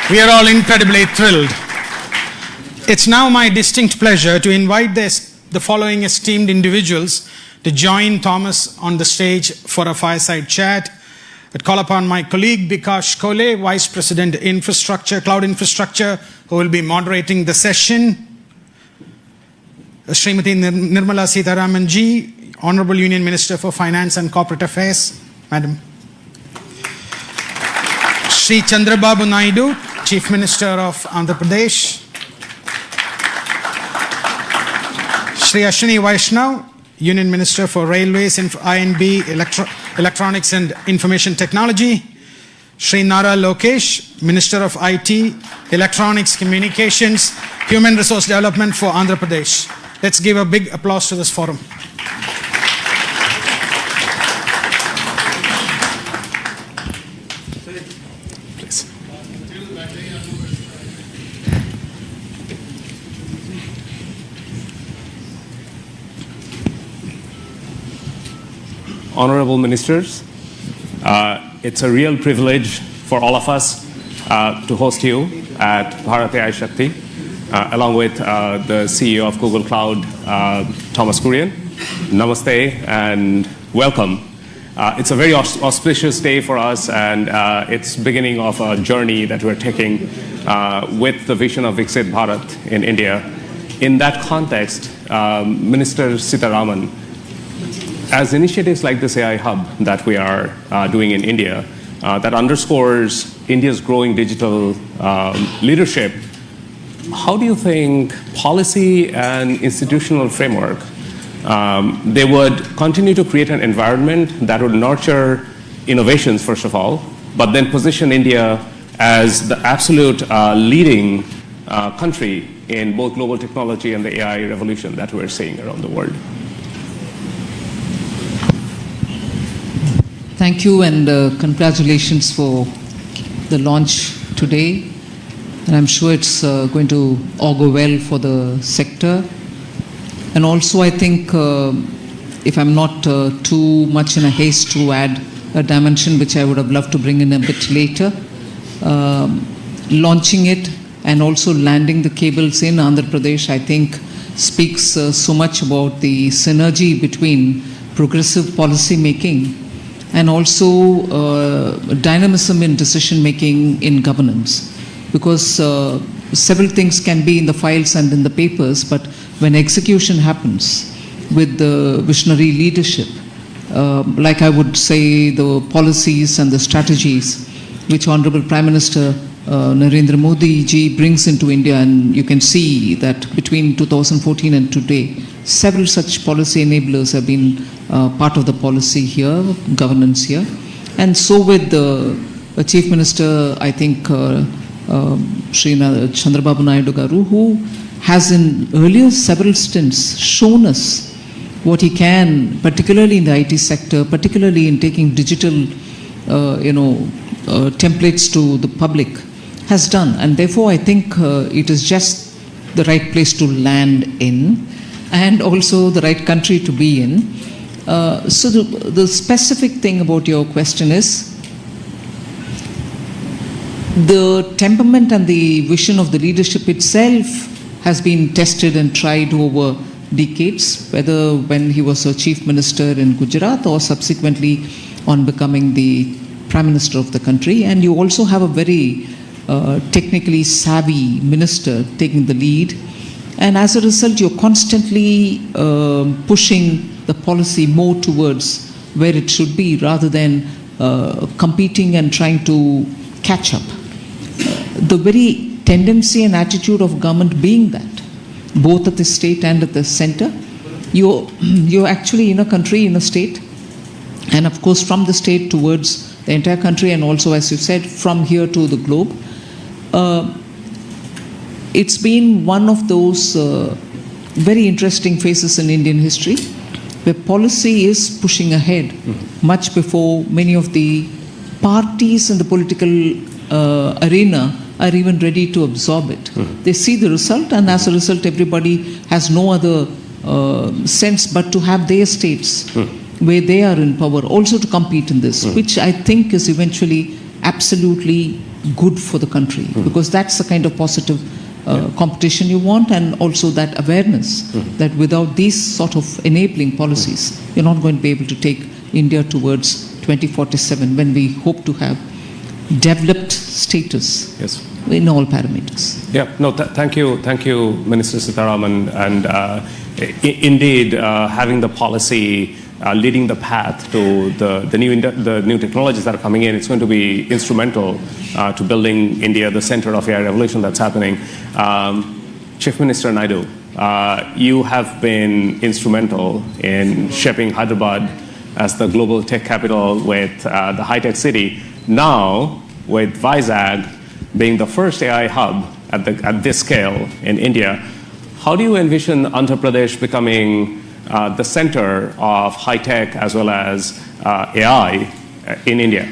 We are all incredibly thrilled. It's now my distinct pleasure to invite the following esteemed individuals to join Thomas on the stage for a fireside chat. I'd call upon my colleague Bikash Kole, Vice President Infrastructure, Cloud Infrastructure, who will be moderating the session. Srimati Nirmala Sitharaman ji, Honorable Union Minister for Finance and Corporate Affairs. Madam. Shri Chandrababu Naidu, Chief Minister of Andhra Pradesh. Shri Ashwini Vaishnaw, Union Minister for Railways, I&B, Electronics and Information Technology. Shri Nara Lokesh, Minister of IT, Electronics, Communications, Human Resource Development for Andhra Pradesh. Let's give a big applause to this forum. Honorable Ministers, it's a real privilege for all of us to host you at Bharat AI Shakti, along with the CEO of Google Cloud, Thomas Kurian. Namaste and welcome. It's a very auspicious day for us, and it's the beginning of a journey that we're taking with the vision of Viksit Bharat in India. In that context, Minister Sitharaman, as initiatives like this AI Hub that we are doing in India, that underscores India's growing digital leadership, how do you think policy and institutional framework, they would continue to create an environment that would nurture innovations, first of all, but then position India as the absolute leading country in both global technology and the AI revolution that we're seeing around the world? Thank you, and congratulations for the launch today. And I'm sure it's going to augur well for the sector. And also, I think, if I'm not too much in a haste to add a dimension which I would have loved to bring in a bit later, launching it and also landing the cables in Andhra Pradesh, I think, speaks so much about the synergy between progressive policy making and also dynamism in decision making in governance. Because several things can be in the files and in the papers, but when execution happens with the visionary leadership, like I would say the policies and the strategies which Honorable Prime Minister Narendra Modi ji brings into India, and you can see that between 2014 and today, several such policy enablers have been part of the policy here, governance here. And so with the Chief Minister, I think, Shri Chandrababu Naidu Garu, who has in earlier several stints shown us what he can, particularly in the IT sector, particularly in taking digital, templates to the public, has done. And therefore, I think it is just the right place to land in, and also the right country to be in. So the specific thing about your question is, the temperament and the vision of the leadership itself has been tested and tried over decades, whether when he was a chief minister in Gujarat or subsequently on becoming the prime minister of the country. And you also have a very technically savvy minister taking the lead. And as a result, you're constantly pushing the policy more towards where it should be, rather than competing and trying to catch up. The very tendency and attitude of government being that, both at the state and at the center, you're actually in a country, in a state, and of course from the state towards the entire country, and also, as you said, from here to the globe. It's been one of those very interesting phases in Indian history, where policy is pushing ahead much before many of the parties in the political arena are even ready to absorb it. They see the result, and as a result, everybody has no other sense but to have their states where they are in power also to compete in this, which I think is eventually absolutely good for the country, because that's the kind of positive competition you want, and also that awareness that without these sort of enabling policies, you're not going to be able to take India towards 2047 when we hope to have developed status Yes. in all parameters. Yeah, no, thank you, Minister Sitharaman. And indeed, having the policy leading the path to the new technologies that are coming in, it's going to be instrumental to building India, the center of AI revolution that's happening. Chief Minister Naidu, you have been instrumental in shaping Hyderabad as the global tech capital with the high-tech city. Now, with Vizag being the first AI hub at this scale in India, how do you envision Andhra Pradesh becoming the center of high-tech as well as AI in India?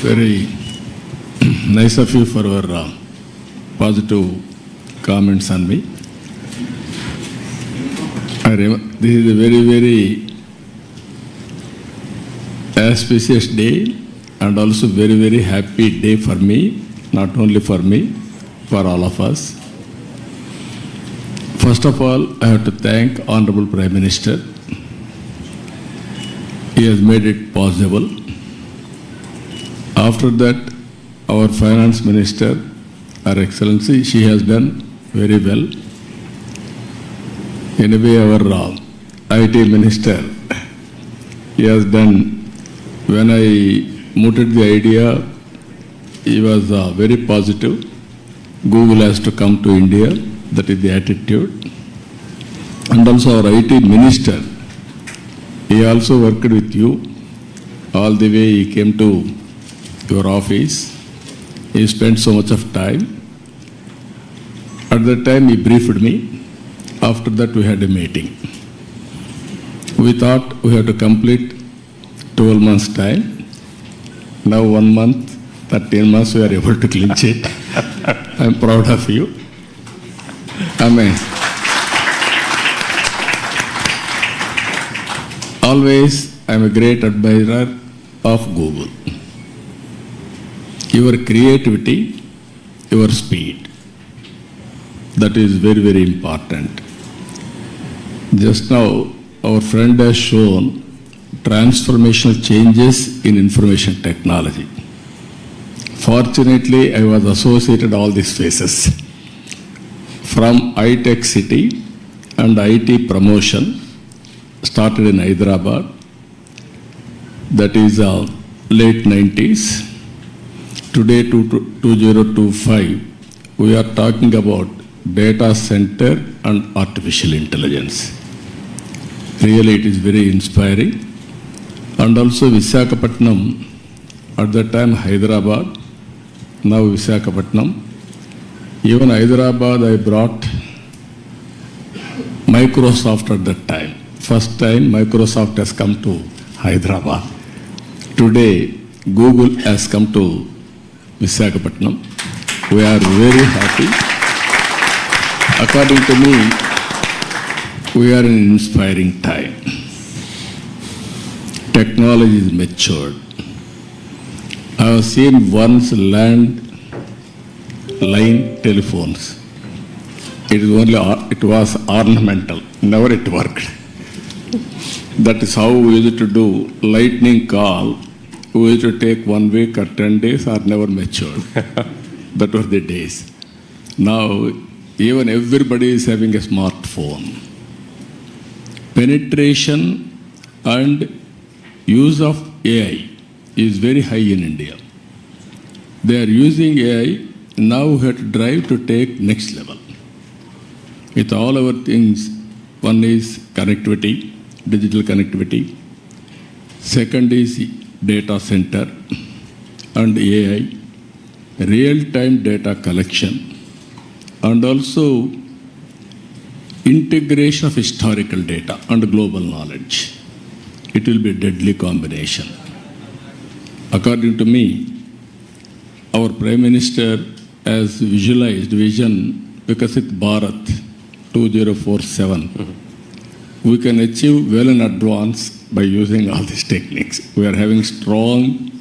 Very nice of you for your positive comments on me. This is a very, very auspicious day and also very, very happy day for me, not only for me, for all of us. First of all, I have to thank Honorable Prime Minister. He has made it possible. After that, our Finance Minister, Her Excellency, she has done very well. Anyway, our IT Minister, he has done, when I mooted the idea, he was very positive. Google has to come to India, that is the attitude. And also our IT Minister, he also worked with you. All the way he came to your office. He spent so much of time. At that time he briefed me. After that we had a meeting. We thought we had to complete 12 months time. Now 1 month, 13 months we are able to clinch it. I am proud of you. Amen. Always I am a great admirer of Google. Your creativity, your speed, that is very, very important. Just now, our friend has shown transformational changes in information technology. Fortunately, I was associated all these phases. From iTech City and IT promotion, started in Hyderabad, that is late 90s. Today, 2025, we are talking about data center and artificial intelligence. Really, it is very inspiring. And also Visakhapatnam, at that time Hyderabad, now Visakhapatnam. Even Hyderabad, I brought Microsoft at that time. First time Microsoft has come to Hyderabad. Today, Google has come to Visakhapatnam. We are very happy. According to me, we are in an inspiring time. Technology is matured. I have seen once line telephones. It was ornamental. Never it worked. That is how we used to do lightning call. We used to take 1 week or 10 days or never matured. That were the days. Now, even everybody is having a smartphone. Penetration and use of AI is very high in India. They are using AI, now we have to drive to take next level. With all our things, one is connectivity, digital connectivity. Second is data center and AI, real-time data collection, and also integration of historical data and global knowledge. It will be a deadly combination. According to me, our Prime Minister has visualized vision Viksit Bharat 2047. We can achieve well in advance by using all these techniques. We are having strong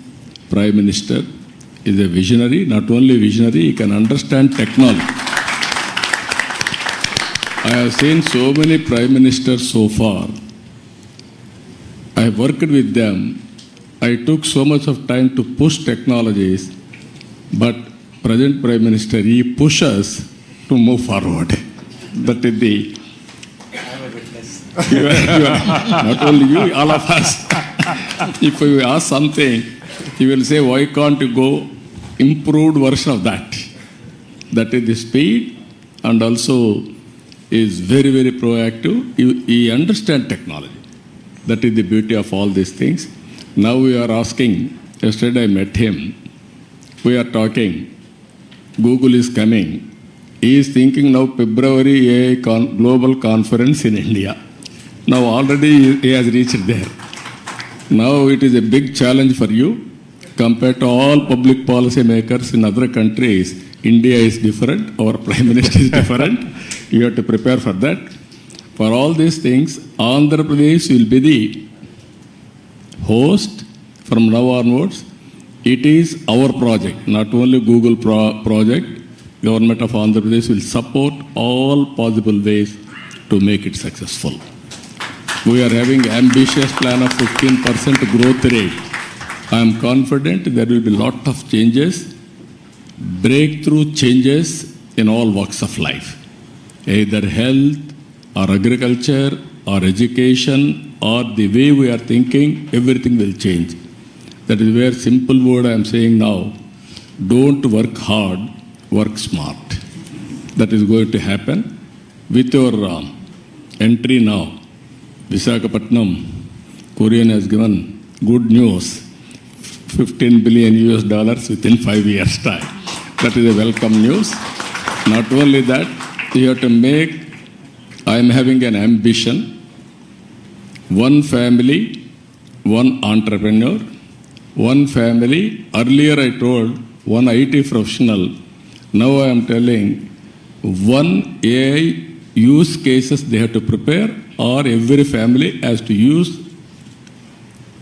Prime Minister, is a visionary, not only visionary, he can understand technology. I have seen so many Prime Ministers so far. I have worked with them. I took so much of time to push technologies, but present Prime Minister, he pushes to move forward. That is the... You are, not only you, all of us. If you ask something, he will say, why can't you go improved version of that? That is the speed, and also is very, very proactive. He understands technology. That is the beauty of all these things. Now we are asking, yesterday I met him, we are talking, Google is coming. He is thinking now February AI global conference in India. Now already he has reached there. Now it is a big challenge for you. Compared to all public policy makers in other countries, India is different, our Prime Minister is different. You have to prepare for that. For all these things, Andhra Pradesh will be the host from now onwards. It is our project, not only Google project. Government of Andhra Pradesh will support all possible ways to make it successful. We are having ambitious plan of 15% growth rate. I am confident there will be a lot of changes, breakthrough changes in all walks of life, either health or agriculture or education or the way we are thinking, everything will change. That is where simple word I am saying now, don't work hard, work smart. That is going to happen. With your entry now, Visakhapatnam, Korean has given good news, $15 billion within 5 years' time. That is a welcome news. Not only that, you have to make, I am having an ambition, one family, one entrepreneur, one family. Earlier I told one IT professional, now I am telling one AI use cases they have to prepare, or every family has to use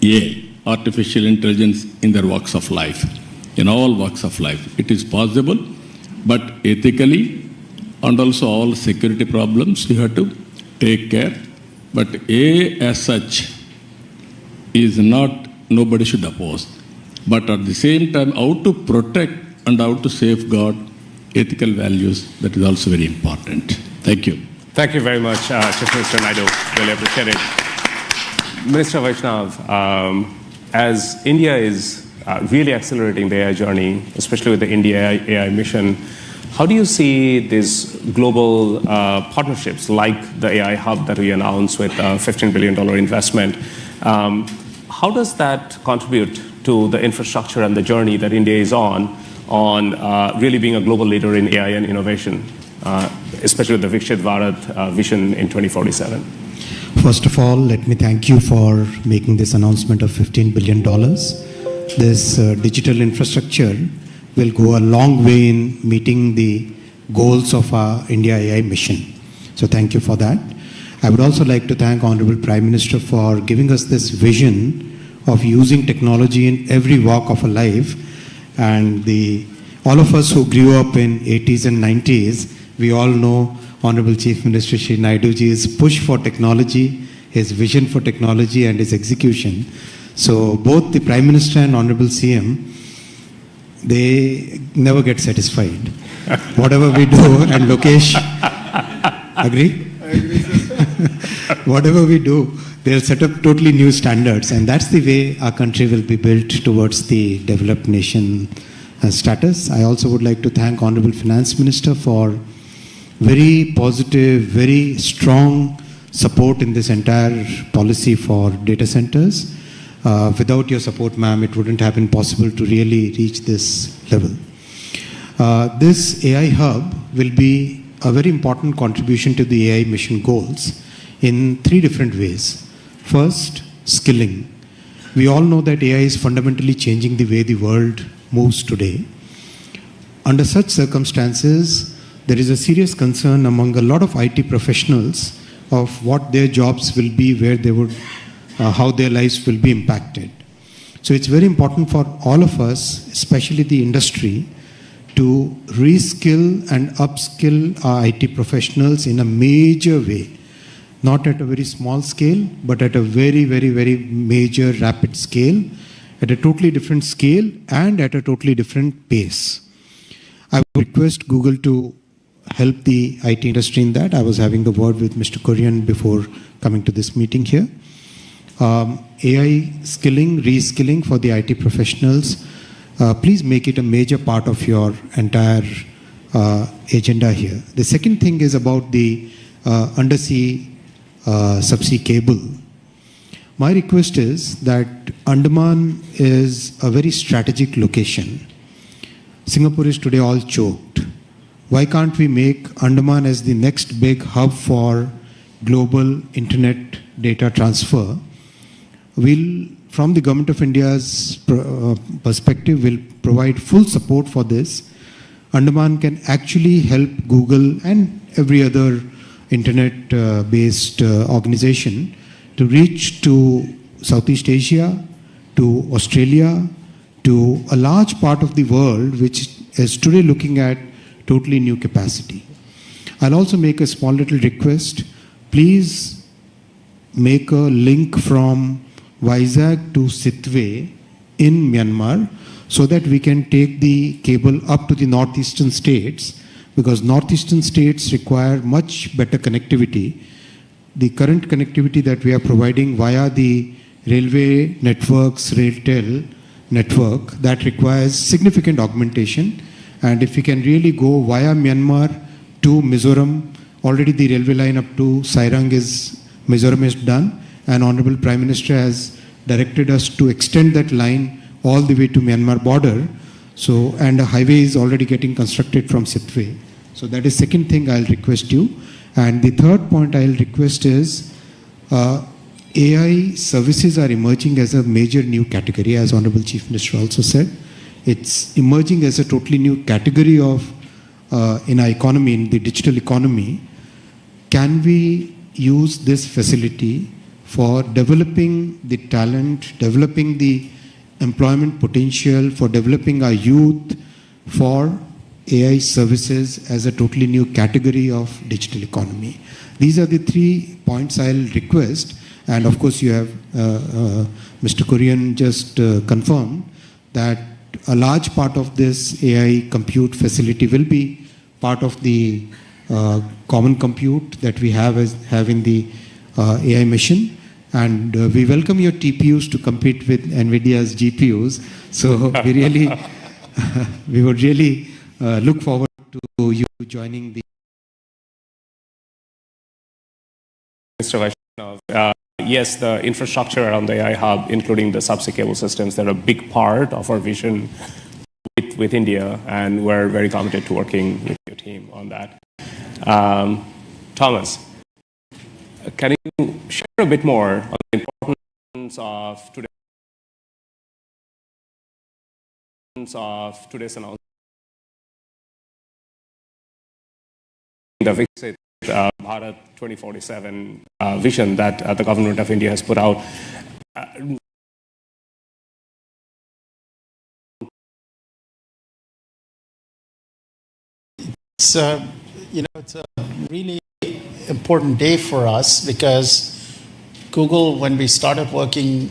AI, artificial intelligence, in their walks of life, in all walks of life. It is possible, but ethically and also all security problems you have to take care. But AI as such is not, nobody should oppose. But at the same time, how to protect and how to safeguard ethical values, that is also very important. Thank you. Thank you very much, Chief Minister Naidu. Really appreciate it. Minister Vaishnav, as India is really accelerating the AI journey, especially with the India AI mission, how do you see these global partnerships like the AI Hub that we announced with a $15 billion investment? How does that contribute to the infrastructure and the journey that India is on really being a global leader in AI and innovation, especially with the Viksit Bharat vision in 2047? First of all, let me thank you for making this announcement of $15 billion. This digital infrastructure will go a long way in meeting the goals of our India AI mission. So thank you for that. I would also like to thank Honorable Prime Minister for giving us this vision of using technology in every walk of our life. And all of us who grew up in 80s and 90s, we all know Honorable Chief Minister Shri Naiduji's push for technology, his vision for technology and his execution. So both the Prime Minister and Honorable CM, they never get satisfied. Whatever we do, and Lokesh, agree? I agree, sir. Whatever we do, they'll set up totally new standards, and that's the way our country will be built towards the developed nation status. I also would like to thank Honorable Finance Minister for very positive, very strong support in this entire policy for data centers. Without your support, ma'am, it wouldn't have been possible to really reach this level. This AI Hub will be a very important contribution to the AI mission goals in 3 different ways. First, skilling. We all know that AI is fundamentally changing the way the world moves today. Under such circumstances, there is a serious concern among a lot of IT professionals of what their jobs will be, where they would how their lives will be impacted. So it's very important for all of us, especially the industry, to reskill and upskill our IT professionals in a major way, not at a very small scale, but at a very, very, very major, rapid scale, at a totally different scale and at a totally different pace. I would request Google to help the IT industry in that. I was having the word with Mr. Korean before coming to this meeting here. AI skilling, reskilling for the IT professionals, please make it a major part of your entire agenda here. The second thing is about the undersea subsea cable. My request is that Andaman is a very strategic location. Singapore is today all choked. Why can't we make Andaman as the next big hub for global internet data transfer? We'll, from the Government of India's perspective, will provide full support for this. Andaman can actually help Google and every other internet-based organization to reach to Southeast Asia, to Australia, to a large part of the world which is today looking at totally new capacity. I'll also make a small little request. Please make a link from Vizag to Sitwe in Myanmar so that we can take the cable up to the northeastern states, because northeastern states require much better connectivity. The current connectivity that we are providing via the railway networks, RailTel network, that requires significant augmentation. And if we can really go via Myanmar to Mizoram, already the railway line up to Sairang Mizoram is done, and Honorable Prime Minister has directed us to extend that line all the way to Myanmar border. So, and a highway is already getting constructed from Sitwe. So that is second thing I'll request you. And the third point I'll request is AI services are emerging as a major new category, as Honorable Chief Minister also said. It's emerging as a totally new category of in our economy, in the digital economy. Can we use this facility for developing the talent, developing the employment potential, for developing our youth, for AI services as a totally new category of digital economy? These are the 3 points I'll request. And of course, you have Mr. Korean just confirmed that a large part of this AI compute facility will be part of the common compute that we have in the AI mission. And we welcome your TPUs to compete with NVIDIA's GPUs. So we really, we would really look forward to you joining the. Mr. Vaishnav, yes, the infrastructure around the AI hub, including the subsea cable systems, they're a big part of our vision with India, and we're very committed to working with your team on that. Thomas, can you share a bit more on the importance of today's announcement, the Viksit Bharat 2047 vision that the Government of India has put out? It's it's a really important day for us, because Google, when we started working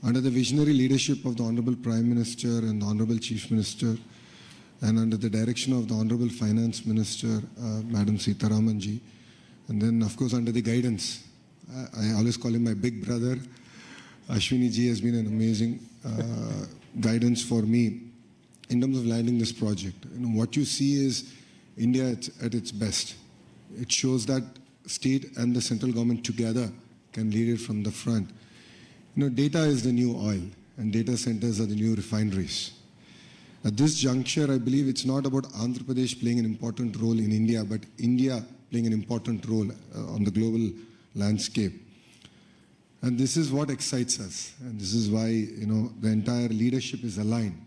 Under the visionary leadership of the Honorable Prime Minister and the Honorable Chief Minister, and under the direction of the Honorable Finance Minister, Madam Sitharaman ji, and then of course under the guidance, I always call him my big brother, Ashwini ji has been an amazing guidance for me in terms of landing this project. What you see is India at its best. It shows that state and the central government together can lead it from the front. Data is the new oil, and data centers are the new refineries. At this juncture, I believe it's not about Andhra Pradesh playing an important role in India, but India playing an important role on the global landscape. And this is what excites us, and this is why the entire leadership is aligned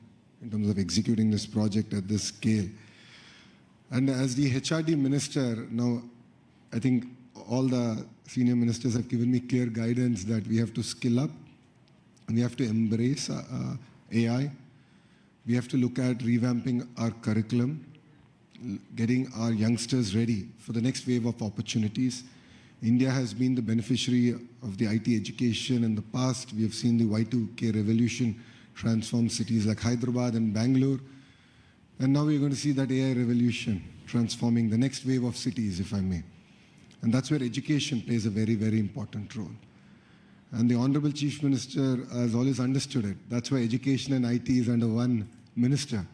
in terms of executing this project at this scale. And as the HRD minister, now I think all the senior ministers have given me clear guidance that we have to skill up, and we have to embrace AI. We have to look at revamping our curriculum, getting our youngsters ready for the next wave of opportunities. India has been the beneficiary of the IT education in the past. We have seen the Y2K revolution transform cities like Hyderabad and Bangalore. And now we're going to see that AI revolution transforming the next wave of cities, if I may. And that's where education plays a very, very important role. And the Honorable Chief Minister has always understood it. That's why education and IT is under one minister.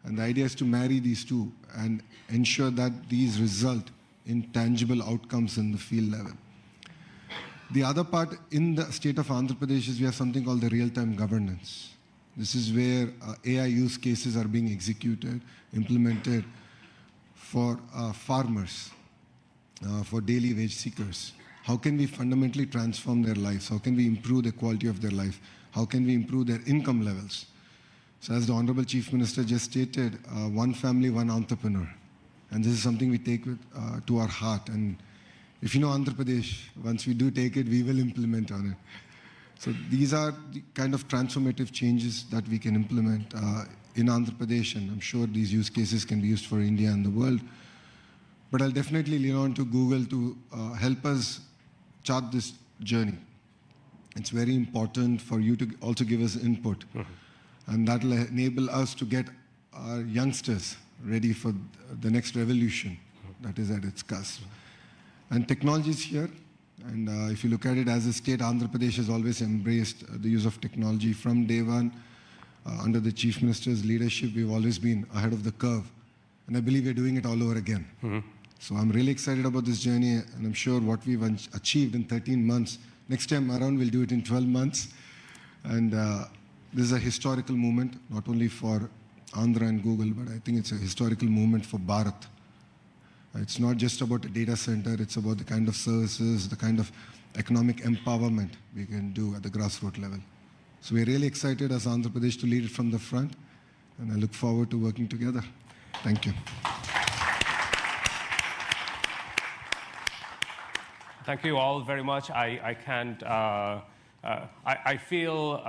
And the idea is to marry these two and ensure that these result in tangible outcomes in the field level. The other part in the state of Andhra Pradesh is we have something called the real-time governance. This is where AI use cases are being executed, implemented for farmers, for daily wage seekers. How can we fundamentally transform their lives? How can we improve the quality of their life? How can we improve their income levels? So as the Honorable Chief Minister just stated, one family, one entrepreneur. And this is something we take to our heart. And if you know Andhra Pradesh, once we do take it, we will implement on it. So these are the kind of transformative changes that we can implement in Andhra Pradesh. And I'm sure these use cases can be used for India and the world. But I'll definitely lean on to Google to help us chart this journey. It's very important for you to also give us input. And that will enable us to get our youngsters ready for the next revolution that is at its cusp. And technology is here. And if you look at it as a state, Andhra Pradesh has always embraced the use of technology from day one. Under the Chief Minister's leadership, we've always been ahead of the curve. And I believe we're doing it all over again. So I'm really excited about this journey, and I'm sure what we've achieved in 13 months, next time around we'll do it in 12 months. And this is a historical moment, not only for Andhra and Google, but I think it's a historical moment for Bharat. It's not just about a data center, it's about the kind of services, the kind of economic empowerment we can do at the grassroots level. So we're really excited as Andhra Pradesh to lead it from the front, and I look forward to working together. Thank you. Thank you all very much. I can't. I feel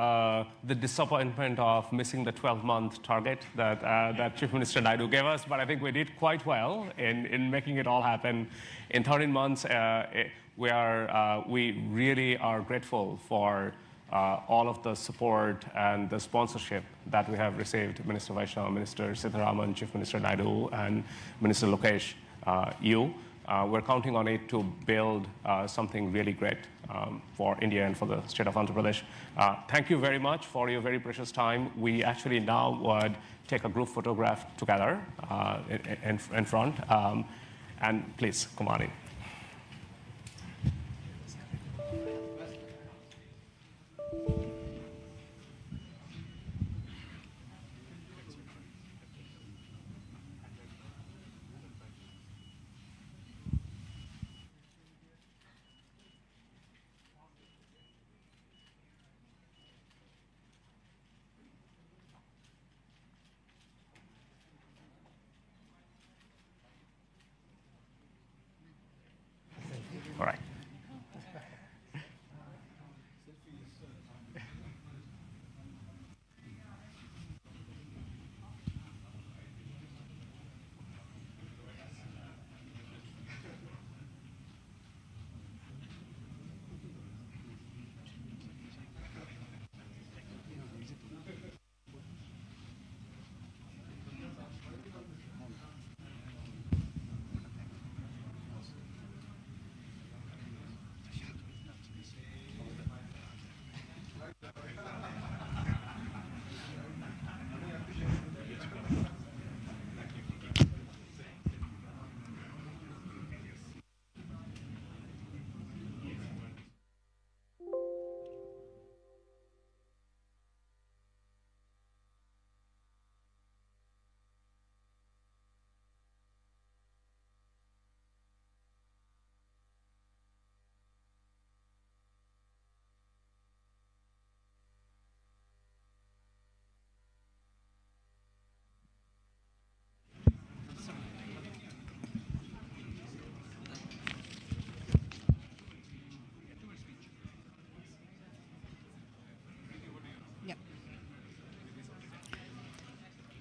the disappointment of missing the 12-month target that Chief Minister Naidu gave us, but I think we did quite well in making it all happen. In 13 months, we really are grateful for all of the support and the sponsorship that we have received. Minister Vaishnav, Minister Sitharaman, Chief Minister Naidu, and Minister Lokesh, you. We're counting on it to build something really great for India and for the state of Andhra Pradesh. Thank you very much for your very precious time. We actually now would take a group photograph together in front. And please, come on in.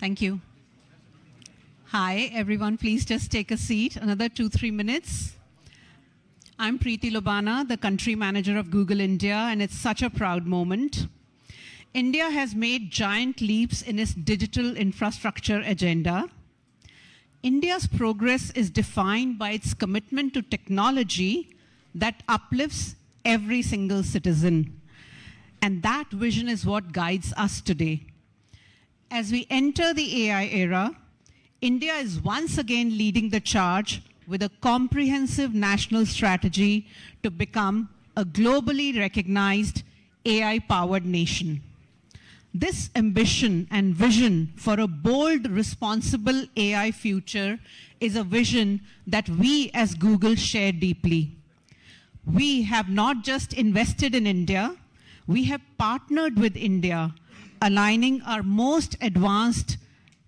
Thank you. Hi, everyone. Please just take a seat. Another 2-3 minutes. I'm Preeti Lobana, the country manager of Google India, and it's such a proud moment. India has made giant leaps in its digital infrastructure agenda. India's progress is defined by its commitment to technology that uplifts every single citizen. And that vision is what guides us today. As we enter the AI era, India is once again leading the charge with a comprehensive national strategy to become a globally recognized AI-powered nation. This ambition and vision for a bold, responsible AI future is a vision that we as Google share deeply. We have not just invested in India, we have partnered with India, aligning our most advanced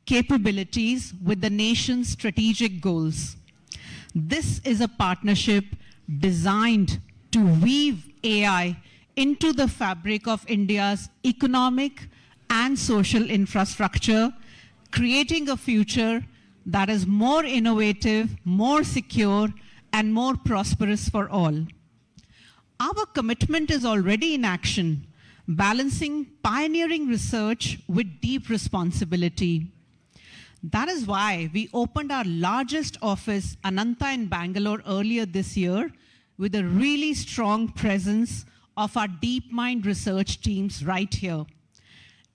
capabilities with the nation's strategic goals. This is a partnership designed to weave AI into the fabric of India's economic and social infrastructure, creating a future that is more innovative, more secure, and more prosperous for all. Our commitment is already in action, balancing pioneering research with deep responsibility. That is why we opened our largest office, Ananta in Bangalore, earlier this year, with a really strong presence of our DeepMind research teams right here.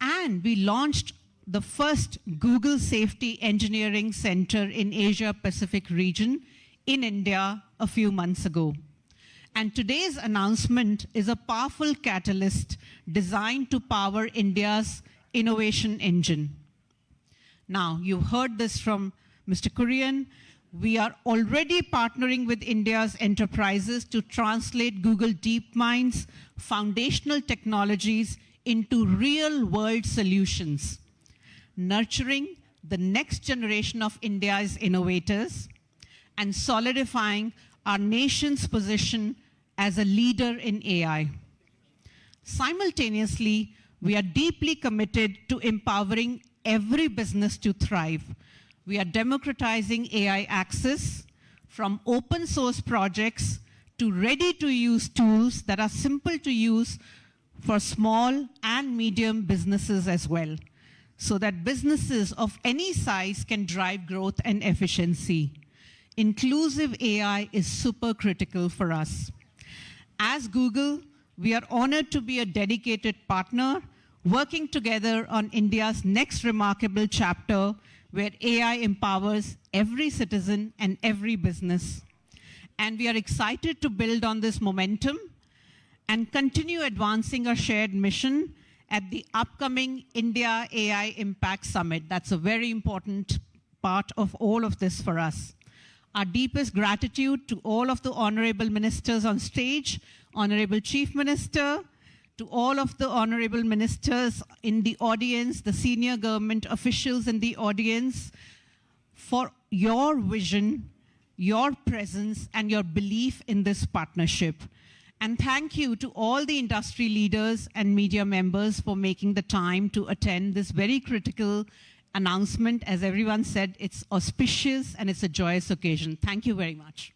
And we launched the first Google Safety Engineering Center in Asia Pacific region in India a few months ago. And today's announcement is a powerful catalyst designed to power India's innovation engine. Now, you've heard this from Mr. Kurian. We are already partnering with India's enterprises to translate Google DeepMind's foundational technologies into real-world solutions, nurturing the next generation of India's innovators and solidifying our nation's position as a leader in AI. Simultaneously, we are deeply committed to empowering every business to thrive. We are democratizing AI access from open source projects to ready-to-use tools that are simple to use for small and medium businesses as well, so that businesses of any size can drive growth and efficiency. Inclusive AI is super critical for us. As Google, we are honored to be a dedicated partner working together on India's next remarkable chapter where AI empowers every citizen and every business. And we are excited to build on this momentum and continue advancing our shared mission at the upcoming India AI Impact Summit. That's a very important part of all of this for us. Our deepest gratitude to all of the honorable ministers on stage, Honorable Chief Minister, to all of the honorable ministers in the audience, the senior government officials in the audience, for your vision, your presence, and your belief in this partnership. And thank you to all the industry leaders and media members for making the time to attend this very critical announcement. As everyone said, it's auspicious and it's a joyous occasion. Thank you very much.